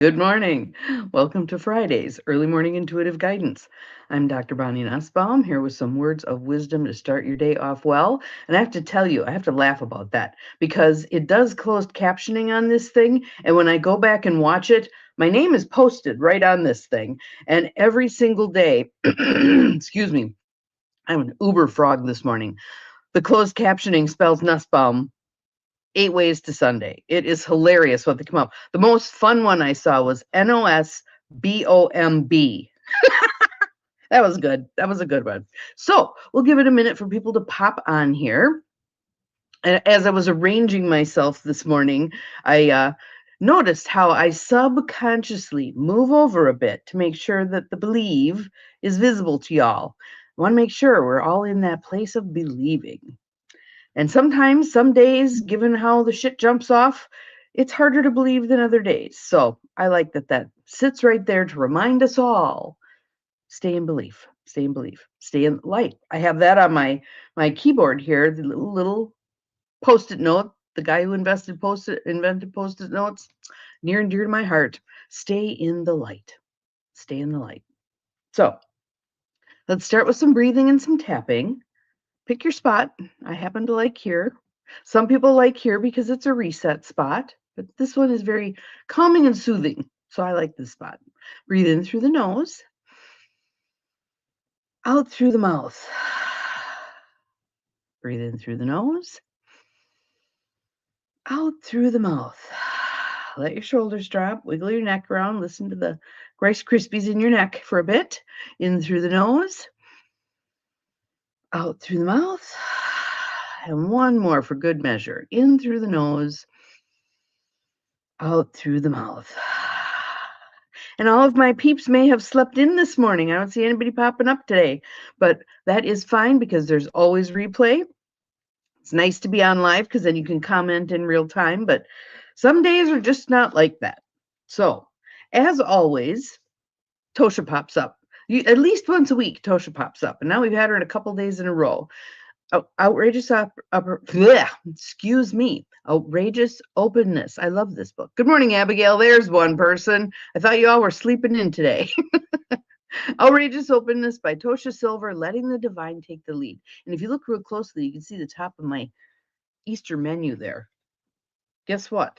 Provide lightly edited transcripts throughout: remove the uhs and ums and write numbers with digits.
Good morning. Welcome to Friday's Early Morning Intuitive Guidance. I'm Dr. Bonnie Nussbaum here with some words of wisdom to start your day off well. And I have to tell you, I have to laugh about that because it does closed captioning on this thing. And when I go back and watch it, my name is posted right on this thing. And every single day, excuse me, I'm an Uber frog this morning. The closed captioning spells Nussbaum 8 ways to Sunday. It is hilarious what they come up. The most fun one I saw was NOSBOMB. That was good. That was a good one. So we'll give it a minute for people to pop on here. And as I was arranging myself this morning, I noticed how I subconsciously move over a bit to make sure that the believe is visible to y'all. I want to make sure we're all in that place of believing. And sometimes, some days, given how the shit jumps off, it's harder to believe than other days. So I like that sits right there to remind us all, stay in belief, stay in belief, stay in light. I have that on my keyboard here, the little post-it note. The guy who invented post-it notes, near and dear to my heart. Stay in the light. Stay in the light. So let's start with some breathing and some tapping. Pick your spot. I happen to like here. Some people like here because it's a reset spot, but this one is very calming and soothing. So I like this spot. Breathe in through the nose, out through the mouth. Breathe in through the nose, out through the mouth. Let your shoulders drop, wiggle your neck around, listen to the Rice Krispies in your neck for a bit. In through the nose, out through the mouth. And one more for good measure. In through the nose, out through the mouth. And all of my peeps may have slept in this morning. I don't see anybody popping up today, but that is fine because there's always replay. It's nice to be on live because then you can comment in real time, but some days are just not like that. So, as always, Tosha pops up. At least once a week, Tosha pops up. And now we've had her in a couple days in a row. Outrageous excuse me. Outrageous Openness. I love this book. Good morning, Abigail. There's one person. I thought you all were sleeping in today. Outrageous Openness by Tosha Silver, letting the divine take the lead. And if you look real closely, you can see the top of my Easter menu there. Guess what?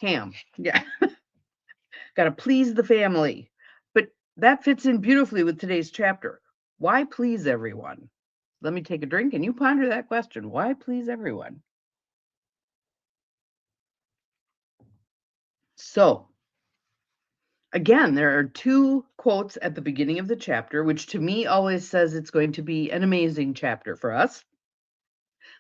Ham. Yeah. Got to please the family. But that fits in beautifully with today's chapter. Why please everyone? Let me take a drink and you ponder that question. Why please everyone? So, again, there are two quotes at the beginning of the chapter, which to me always says it's going to be an amazing chapter for us.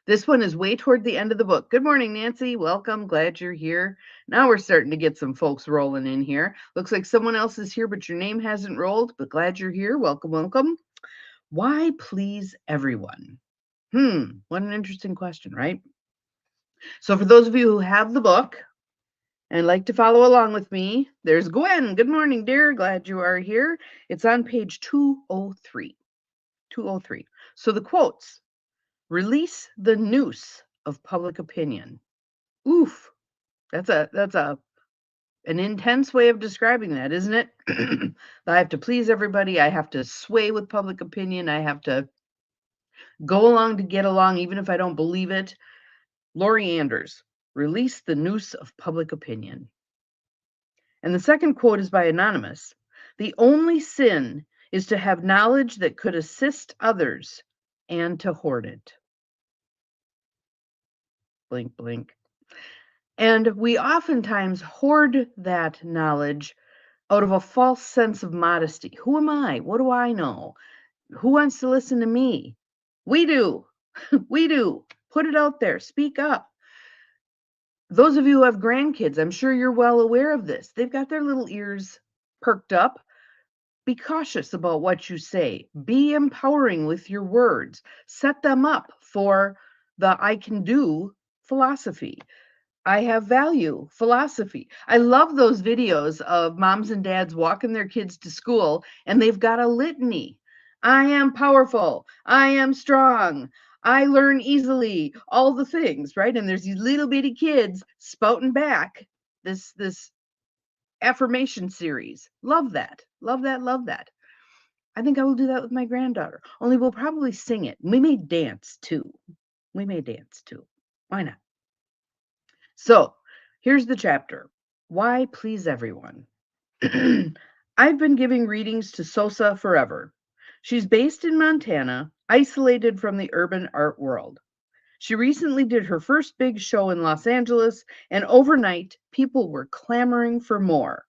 This one is way toward the end of the book. Good morning, Nancy. Welcome. Glad you're here. Now we're starting to get some folks rolling in here. Looks like someone else is here, but your name hasn't rolled, but glad you're here. Welcome, welcome. Why please everyone? What an interesting question, right? So for those of you who have the book and like to follow along with me, there's Gwen. Good morning, dear. Glad you are here. It's on page 203. 203. So the quotes: release the noose of public opinion. Oof. That's an intense way of describing that, isn't it? I have to please everybody. I have to sway with public opinion. I have to go along to get along, even if I don't believe it. Lori Anders, release the noose of public opinion. And the second quote is by Anonymous. The only sin is to have knowledge that could assist others and to hoard it. Blink, blink. And we oftentimes hoard that knowledge out of a false sense of modesty. Who am I? What do I know? Who wants to listen to me? We do. We do. Put it out there. Speak up. Those of you who have grandkids, I'm sure you're well aware of this. They've got their little ears perked up. Be cautious about what you say. Be empowering with your words. Set them up for the I can do philosophy. I have value philosophy. I love those videos of moms and dads walking their kids to school and they've got a litany. I am powerful. I am strong. I learn easily, all the things, right? And there's these little bitty kids spouting back this affirmation series. Love that. Love that. Love that. I think I will do that with my granddaughter. Only we'll probably sing it. We may dance too. We may dance too. Why not? So here's the chapter. Why please everyone? I've been giving readings to Sosa forever. She's based in Montana, isolated from the urban art world. She recently did her first big show in Los Angeles, and overnight, people were clamoring for more.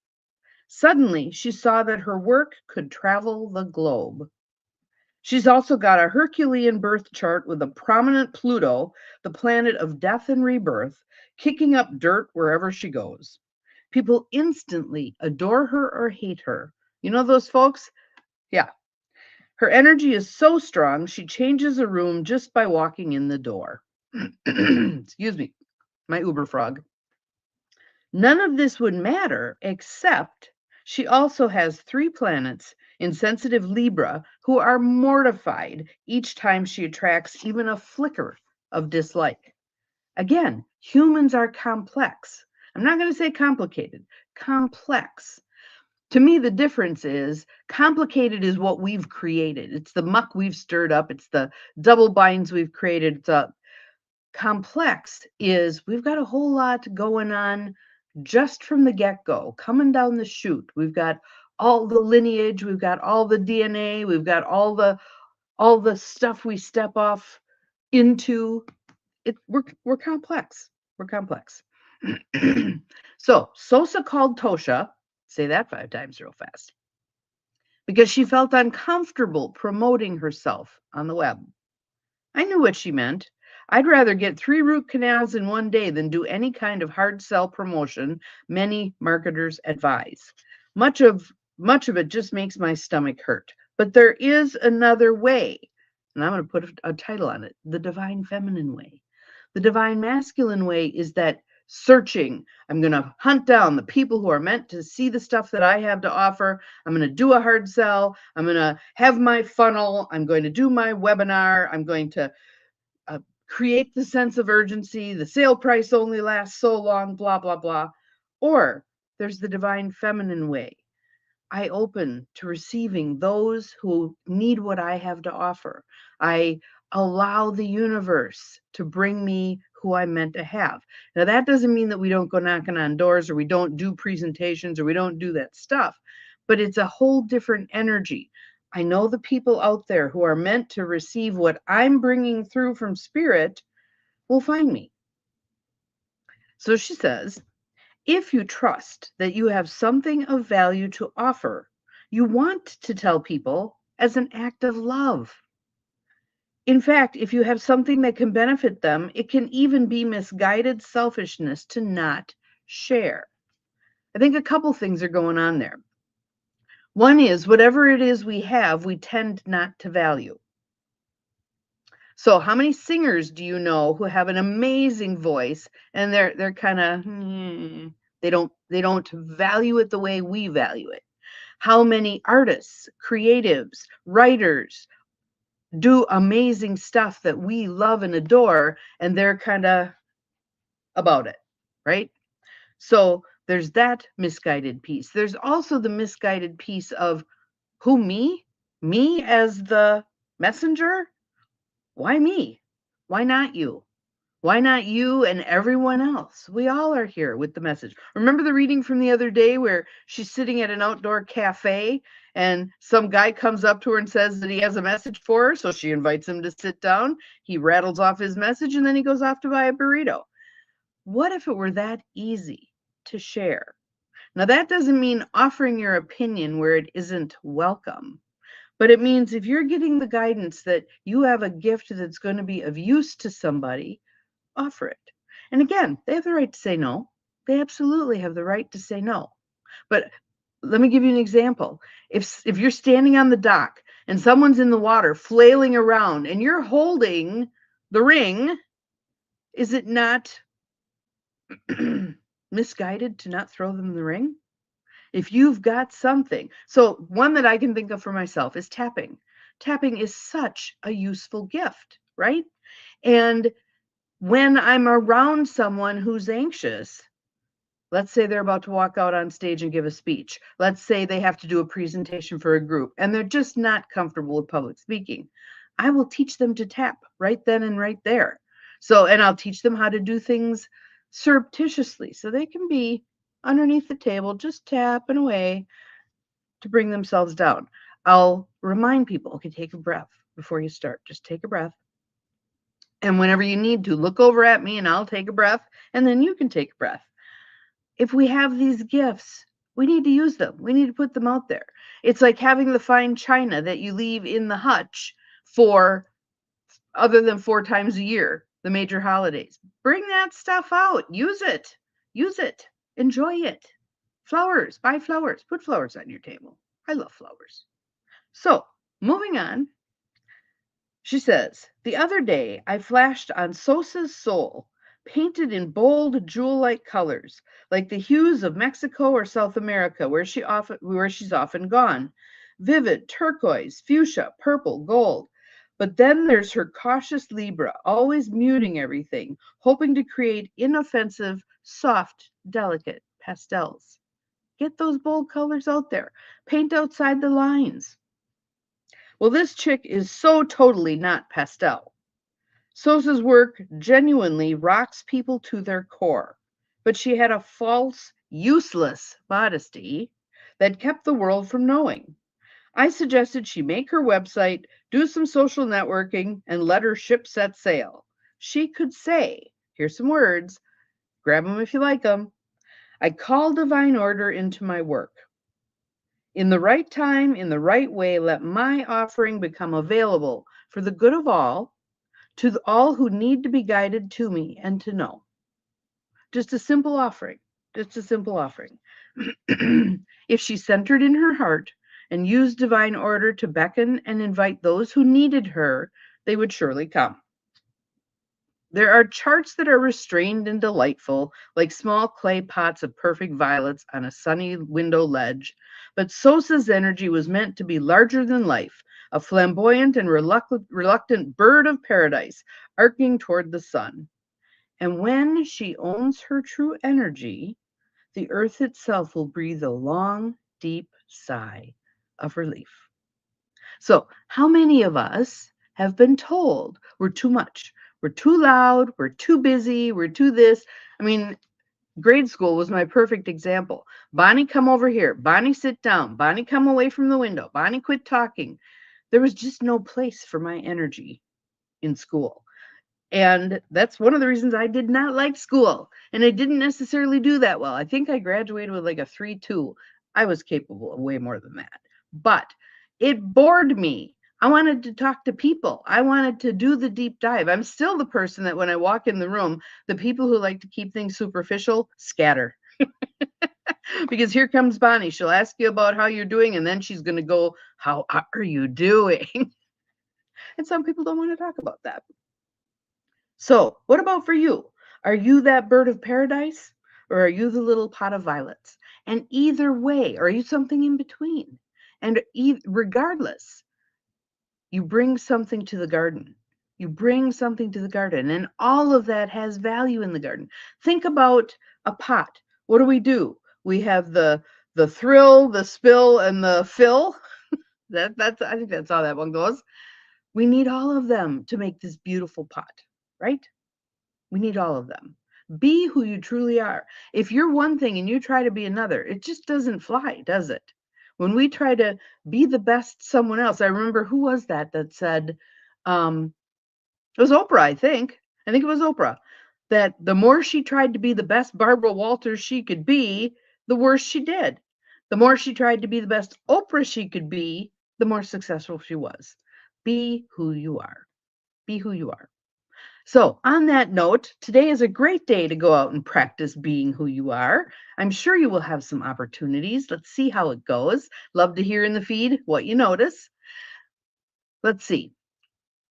Suddenly, she saw that her work could travel the globe. She's also got a Herculean birth chart with a prominent Pluto, the planet of death and rebirth, kicking up dirt wherever she goes. People instantly adore her or hate her. You know those folks? Yeah. Her energy is so strong, she changes a room just by walking in the door. Excuse me, my Uber frog. None of this would matter except she also has 3 planets in sensitive Libra who are mortified each time she attracts even a flicker of dislike. Again, humans are complex. I'm not going to say complicated, complex. To me, the difference is complicated is what we've created. It's the muck we've stirred up. It's the double binds we've created. It's a complex is we've got a whole lot going on just from the get-go, coming down the chute. We've got all the lineage, we've got all the DNA, we've got all the stuff we step off into. We're complex. We're complex. So Sosa called Tosha, say that 5 times real fast, because she felt uncomfortable promoting herself on the web. I knew what she meant. I'd rather get 3 root canals in one day than do any kind of hard sell promotion many marketers advise. Much of it just makes my stomach hurt. But there is another way. And I'm going to put a title on it, The Divine Feminine Way. The Divine Masculine Way is that searching. I'm going to hunt down the people who are meant to see the stuff that I have to offer. I'm going to do a hard sell. I'm going to have my funnel. I'm going to do my webinar. I'm going to create the sense of urgency. The sale price only lasts so long, blah, blah, blah. Or there's the Divine Feminine Way. I open to receiving those who need what I have to offer. I allow the universe to bring me who I'm meant to have. Now, that doesn't mean that we don't go knocking on doors or we don't do presentations or we don't do that stuff, but it's a whole different energy. I know the people out there who are meant to receive what I'm bringing through from spirit will find me. So she says, if you trust that you have something of value to offer, you want to tell people as an act of love. In fact, if you have something that can benefit them, it can even be misguided selfishness to not share. I think a couple things are going on there. One is whatever it is we have, we tend not to value. So how many singers do you know who have an amazing voice and they're kind of they don't value it the way we value it? How many artists, creatives, writers do amazing stuff that we love and adore and they're kind of about it, right? So there's that misguided piece. There's also the misguided piece of who, me? Me as the messenger? Why me? Why not you? Why not you and everyone else? We all are here with the message. Remember the reading from the other day where she's sitting at an outdoor cafe and some guy comes up to her and says that he has a message for her. So she invites him to sit down. He rattles off his message and then he goes off to buy a burrito. What if it were that easy to share? Now, that doesn't mean offering your opinion where it isn't welcome. But it means if you're getting the guidance that you have a gift that's going to be of use to somebody, offer it. And again, they have the right to say no. They absolutely have the right to say no. But let me give you an example. If you're standing on the dock and someone's in the water flailing around and you're holding the ring, is it not misguided to not throw them the ring? If you've got something. So one that I can think of for myself is tapping. Tapping is such a useful gift, right? And when I'm around someone who's anxious, Let's say they're about to walk out on stage and give a speech. Let's say they have to do a presentation for a group and they're just not comfortable with public speaking. I will teach them to tap right then and right there. So, and I'll teach them how to do things surreptitiously so they can be underneath the table, just tapping away to bring themselves down. I'll remind people, okay, take a breath before you start. Just take a breath. And whenever you need to, look over at me and I'll take a breath, and then you can take a breath. If we have these gifts, we need to use them. We need to put them out there. It's like having the fine china that you leave in the hutch for other than 4 times a year, the major holidays. Bring that stuff out. Use it. Use it. Enjoy it. Flowers. Buy flowers. Put flowers on your table. I love flowers. So, moving on. She says, the other day I flashed on Sosa's soul, painted in bold jewel-like colors, like the hues of Mexico or South America, where she's often gone. Vivid, turquoise, fuchsia, purple, gold. But then there's her cautious Libra, always muting everything, hoping to create inoffensive, soft, delicate pastels. Get those bold colors out there. Paint outside the lines. Well, this chick is so totally not pastel. Sosa's work genuinely rocks people to their core, but she had a false, useless modesty that kept the world from knowing. I suggested she make her website, do some social networking, and let her ship set sail. She could say, here's some words, grab them if you like them. I call divine order into my work. In the right time, in the right way, let my offering become available for the good of all, to all who need to be guided to me and to know. Just a simple offering, just a simple offering. If she centered in her heart and used divine order to beckon and invite those who needed her, they would surely come. There are charts that are restrained and delightful, like small clay pots of perfect violets on a sunny window ledge. But Sosa's energy was meant to be larger than life, a flamboyant and reluctant bird of paradise, arcing toward the sun. And when she owns her true energy, the earth itself will breathe a long, deep sigh of relief. So, how many of us have been told we're too much? We're too loud, we're too busy, we're too this. I mean, grade school was my perfect example. Bonnie, come over here. Bonnie, sit down. Bonnie, come away from the window. Bonnie, quit talking. There was just no place for my energy in school. And that's one of the reasons I did not like school. And I didn't necessarily do that well. I think I graduated with like a 3.2. I was capable of way more than that. But it bored me. I wanted to talk to people. I wanted to do the deep dive. I'm still the person that when I walk in the room, the people who like to keep things superficial scatter. Because here comes Bonnie. She'll ask you about how you're doing, and then she's going to go, how are you doing? And some people don't want to talk about that. So, what about for you? Are you that bird of paradise, or are you the little pot of violets? And either way, are you something in between? And regardless, you bring something to the garden. You bring something to the garden, and all of that has value in the garden. Think about a pot. What do? We have the thrill, the spill, and the fill. That's I think that's how that one goes. We need all of them to make this beautiful pot, right? We need all of them. Be who you truly are. If you're one thing and you try to be another, it just doesn't fly, does it? When we try to be the best someone else, I remember who was that said, it was Oprah, I think. I think it was Oprah, that the more she tried to be the best Barbara Walters she could be, the worse she did. The more she tried to be the best Oprah she could be, the more successful she was. Be who you are. Be who you are. So, on that note, today is a great day to go out and practice being who you are. I'm sure you will have some opportunities. Let's see how it goes. Love to hear in the feed what you notice. Let's see.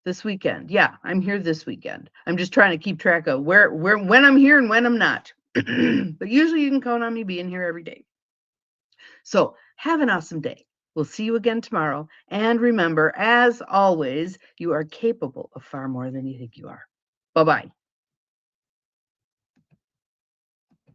This weekend. Yeah, I'm here this weekend. I'm just trying to keep track of when I'm here and when I'm not. But usually you can count on me being here every day. So, have an awesome day. We'll see you again tomorrow. And remember, as always, you are capable of far more than you think you are. Bye-bye.